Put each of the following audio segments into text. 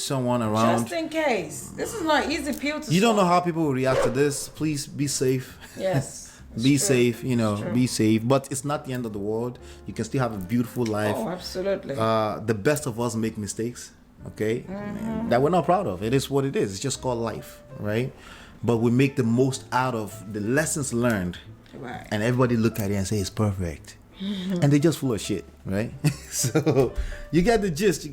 someone around. Just in case. This is not easy pill to You don't know swallow. how people will react to this. Please be safe. Yes. Be true. safe, be safe. But it's not the end of the world. You can still have a beautiful life. Oh, absolutely. The best of us make mistakes, okay? That we're not proud of. It is what it is. It's just called life, right? But we make the most out of the lessons learned. Right. And everybody look at it and say it's perfect. And they're just full of shit, right? So you get the gist,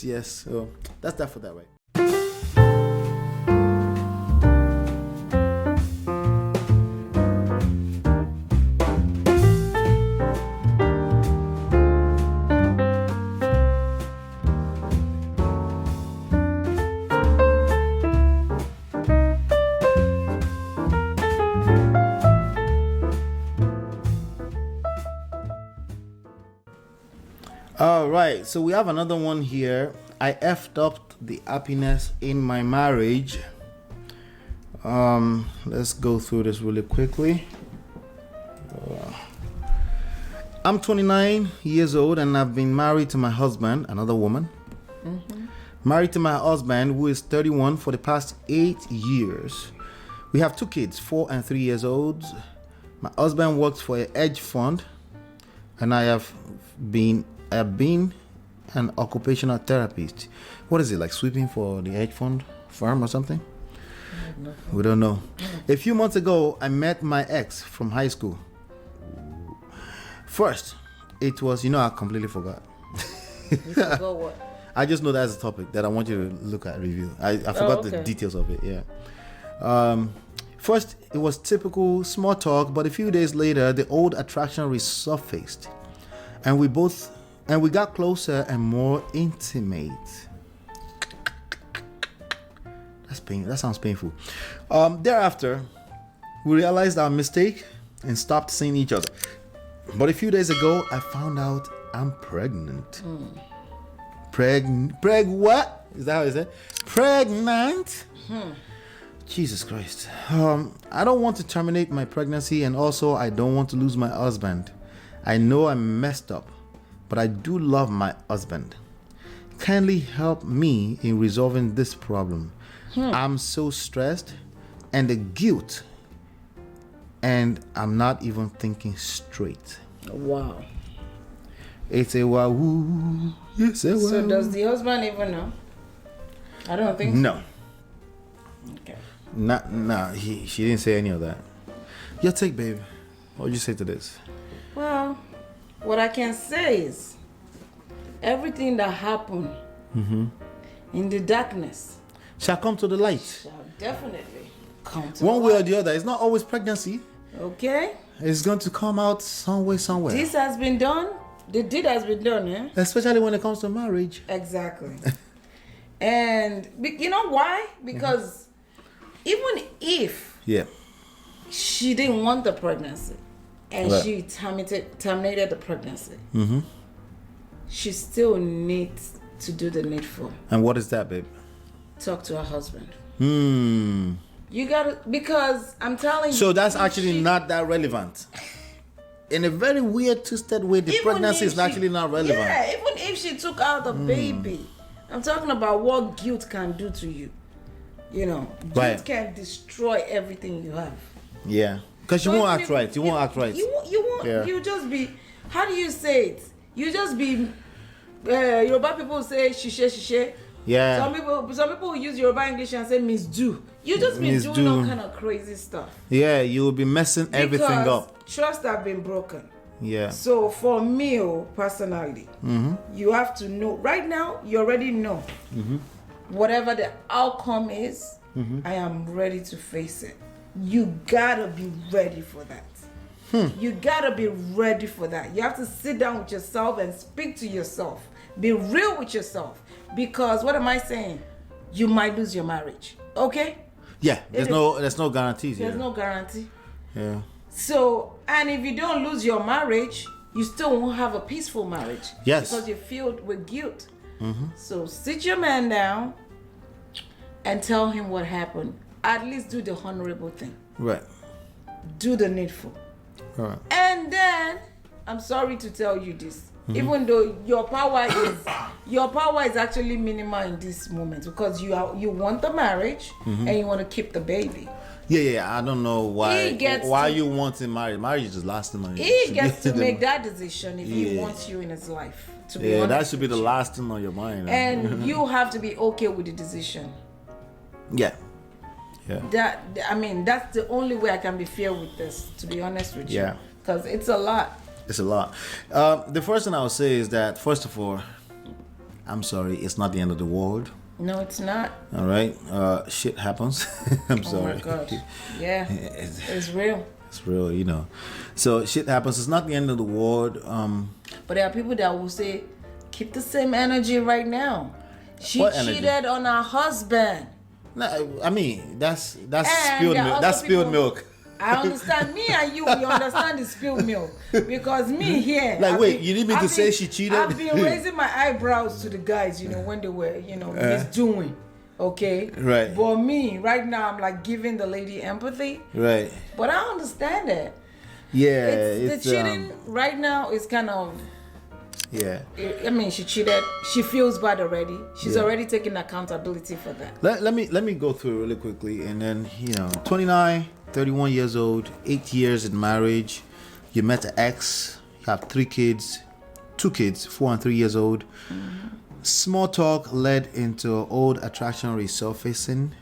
yes. So that's that for that, right? All right, so we have another one here. I effed up the happiness in my marriage. Let's go through this really quickly. I'm 29 years old and I've been married to my husband, another woman. Married to my husband, who is 31, for the past 8 years. We have 2 kids, 4 and 3 years old. My husband works for a hedge fund, and I have been an occupational therapist. What is it, like sweeping for the hedge fund firm or something? We don't know. A few months ago, I met my ex from high school. First, it was, I completely forgot. You forgot what? I just know that's a topic that I want you to look at, review. I forgot the details of it, yeah. First, it was typical small talk, but a few days later, the old attraction resurfaced. And we got closer and more intimate. That sounds painful. Thereafter, we realized our mistake and stopped seeing each other. But a few days ago, I found out I'm pregnant. What? Is that how you say? Pregnant? Jesus Christ. I don't want to terminate my pregnancy, and also I don't want to lose my husband. I know I messed up, but I do love my husband. Kindly help me in resolving this problem. I'm so stressed and the guilt, and I'm not even thinking straight. Wow. It's a wow. Yes, a wow. So does the husband even know? I don't think so. No. Okay. Nah, she didn't say any of that. Your take, babe. What would you say to this? Well, what I can say is everything that happened in the darkness Shall come to the light. shall definitely come to One the way or light. the other. It's not always pregnancy. Okay? It's going to come out somewhere. This has been done. The deed has been done, eh? Especially when it comes to marriage. Exactly. And you know why? Because even if she didn't want the pregnancy and Right. she terminated the pregnancy, she still needs to do the needful. And what is that, babe? Talk to her husband. You gotta, because I'm telling you. So that's actually not that relevant. In a very weird, twisted way, the pregnancy is actually not relevant. Yeah, even if she took out the baby, I'm talking about what guilt can do to you. Guilt Right. can destroy everything you have. Yeah. Because you won't act right. You won't act right. You won't. Yeah. You just be. How do you say it? You just be. Yoruba people say shishe. Yeah. Some people use Yoruba English and say misdo. You just be doing all kind of crazy stuff. Yeah, you will be messing everything Because up. trust have been broken. Yeah. So for me, personally, you have to know. Right now, you already know. Whatever the outcome is, I am ready to face it. You gotta be ready for that. You gotta be ready for that. You have to sit down with yourself and speak to yourself. Be real with yourself. Because what am I saying? You might lose your marriage. Okay? Yeah. There's no guarantees here. There's no guarantee. Yeah. So, and if you don't lose your marriage, you still won't have a peaceful marriage. Yes. Because you're filled with guilt. So sit your man down and tell him what happened. At least do the honorable thing. Right. Do the needful. All right. And then, I'm sorry to tell you this. even though your power is actually minimal in this moment, because you want the marriage and you want to keep the baby. Yeah. I don't know why you wanting marriage. Marriage is just lasting on you. He gets to make that decision if he wants you in his life. To be honest, that should be the last thing on your mind. And you have to be okay with the decision. Yeah. That's the only way I can be fair with this, to be honest with you. Because it's a lot. It's a lot. The first thing I would say is that, first of all, I'm sorry, it's not the end of the world. No, it's not. All right. Shit happens. I'm sorry. Oh my God. Yeah. It's real. It's real, So shit happens. It's not the end of the world. But there are people that will say, keep the same energy right now. She cheated on her husband. No, I mean, that's spilled milk. That's spilled milk. I understand. Me and you, we understand the spilled milk. Because me here... you need me to say she cheated? I've been raising my eyebrows to the guys, when they were, misdoing. Okay? Right. But me, right now, I'm like giving the lady empathy. Right. But I understand it. Yeah. It's the cheating right now is kind of... Yeah. She cheated. She feels bad already. She's already taking accountability for that. Let me go through it really quickly, and then 29, 31 years old, 8 years in marriage. You met an ex. You have 3 kids, 2 kids, 4 and 3 years old. Small talk led into old attraction resurfacing.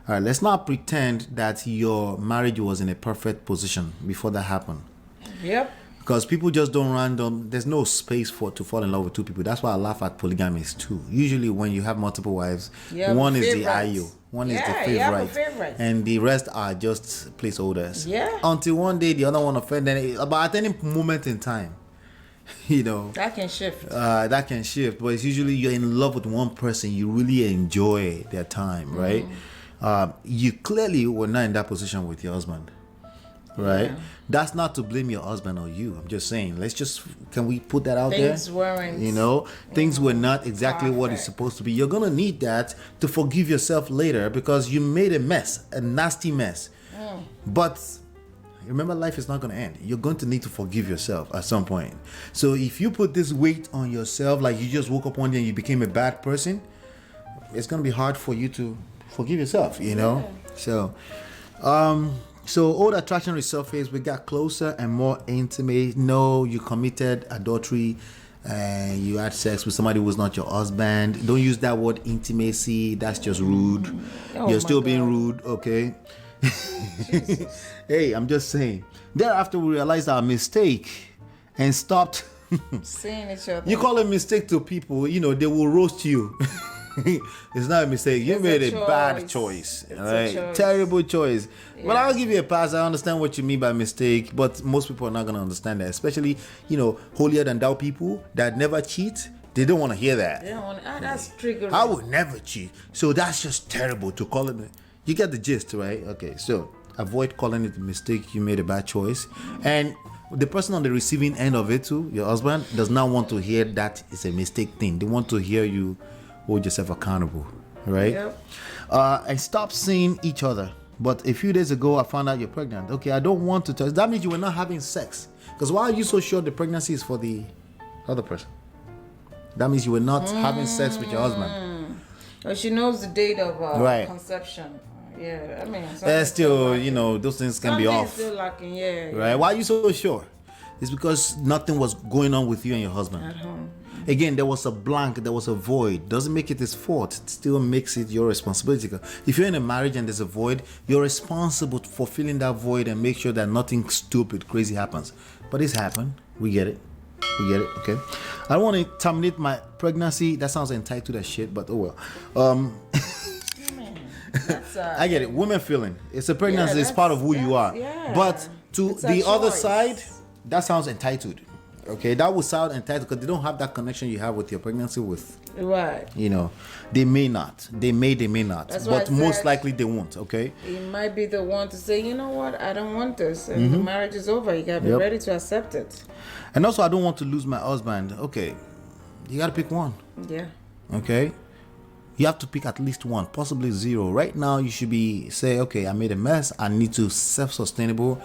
All right, let's not pretend that your marriage was in a perfect position before that happened. Yep. Because people just don't random. There's no space to fall in love with 2 people. That's why I laugh at polygamous too. Usually, when you have multiple wives, one is the IO, one is the favorite, and the rest are just placeholders. Yeah. Until one day the other one offended. But at any moment in time, that can shift. That can shift. But it's usually you're in love with one person. You really enjoy their time, right? You clearly were not in that position with your husband. Right? Yeah. That's not to blame your husband or you. I'm just saying, can we put that out there? Things weren't. Things were not exactly what it's supposed to be. You're going to need that to forgive yourself later because you made a mess, a nasty mess. But remember, life is not going to end. You're going to need to forgive yourself at some point. So if you put this weight on yourself, like you just woke up one day and you became a bad person, it's going to be hard for you to forgive yourself, So old attraction resurfaced. We got closer and more intimate. No, you committed adultery and you had sex with somebody who was not your husband. Don't use that word intimacy. That's just rude. You're still being rude, okay? Hey, I'm just saying. Thereafter, we realized our mistake and stopped seeing each other. You call a mistake to people, they will roast you. It's not a mistake. You made a bad choice. Right? Terrible choice. Yeah. But I'll give you a pass. I understand what you mean by mistake, but most people are not going to understand that. Especially, holier than thou people that never cheat. They don't want to hear that. They don't want. That's triggering. I would never cheat. So that's just terrible to call it. You get the gist, right? Okay, so avoid calling it a mistake. You made a bad choice. And the person on the receiving end of it too, your husband, does not want to hear that it's a mistake thing. They want to hear you hold yourself accountable, right? Yep. And stop seeing each other. But a few days ago, I found out you're pregnant. Okay, I don't want to tell you. That means you were not having sex. Because why are you so sure the pregnancy is for the other person? That means you were not having sex with your husband. Well, she knows the date of conception. Yeah, still, those things can be off. Still lacking, Right? Why are you so sure? It's because nothing was going on with you and your husband. At home. Again, there was a blank, there was a void. Doesn't make it his fault. It still makes it your responsibility. If you're in a marriage and there's a void, you're responsible for filling that void and make sure that nothing stupid, crazy happens. But this happened. We get it. Okay. I don't want to terminate my pregnancy. That sounds entitled as shit, but oh well. I get it. Women feeling. It's a pregnancy. It's part of who you are. Yeah. But to the other side, that sounds entitled. Okay, that would sound entitled because they don't have that connection you have with your pregnancy with. Right. They may not. They may not. But most likely they won't, okay? He might be the one to say, you know what, I don't want this. And the marriage is over. You got to be ready to accept it. And also, I don't want to lose my husband. Okay, you got to pick one. Yeah. Okay? You have to pick at least one, possibly 0. Right now, you should say, okay, I made a mess. I need to self-sustainable.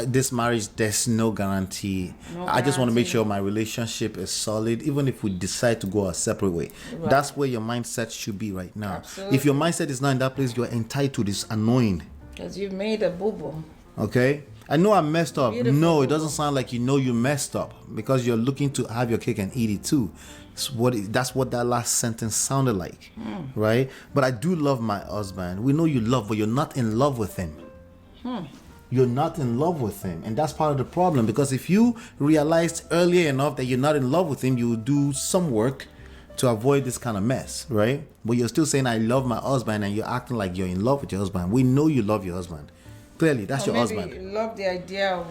this marriage, there's no guarantee. I just want to make sure my relationship is solid, even if we decide to go a separate way. Right. That's where your mindset should be right now. Absolutely. If your mindset is not in that place, you're entitled. It's annoying. Because you've made a boo-boo. Okay? I know I messed up. Beautiful. No, it doesn't sound like you know you messed up, because you're looking to have your cake and eat it too. That's what that last sentence sounded like, right? But I do love my husband. We know you love, but you're not in love with him. You're not in love with him, and that's part of the problem. Because if you realized earlier enough that you're not in love with him, you will do some work to avoid this kind of mess, right? But you're still saying I love my husband, and you're acting like you're in love with your husband. We know you love your husband. Clearly, that's Or your maybe husband. you love the idea of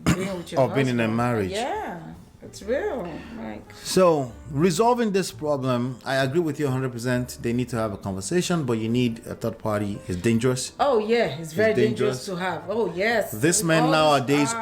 being with your Of being in a husband. marriage. Yeah, it's real. Like, So, resolving this problem, I agree with you 100%. They need to have a conversation, but you need a third party. It's dangerous. oh yeah, it's very dangerous. dangerous to have. Oh yes. This With men all nowadays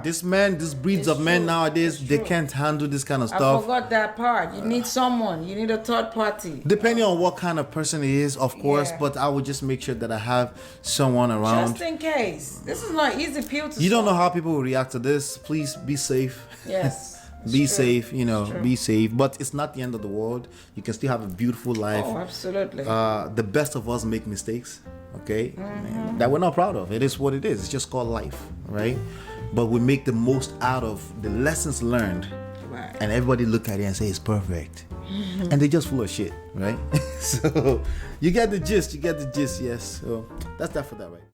this- these breeds It's of men true. nowadays, It's they true. can't handle this kind of I stuff. forgot that part. You need someone. You need a third party. Depending on what kind of person he is, of course, Yeah. but I would just make sure that I have someone around. Just in case. This is not easy pill to You don't know swallow. how people will react to this. Please be safe. Yes. it's Be true. safe, It's true. be safe. But it's not the end of the world. You can still have a beautiful life. Oh, absolutely. The best of us make mistakes, okay? Mm-hmm. That we're not proud of. It is what it is. It's just called life, right? But we make the most out of the lessons learned, Right. and everybody look at it and say it's perfect, and they just full of shit, right? So you get the gist. Yes. So that's that for that, right?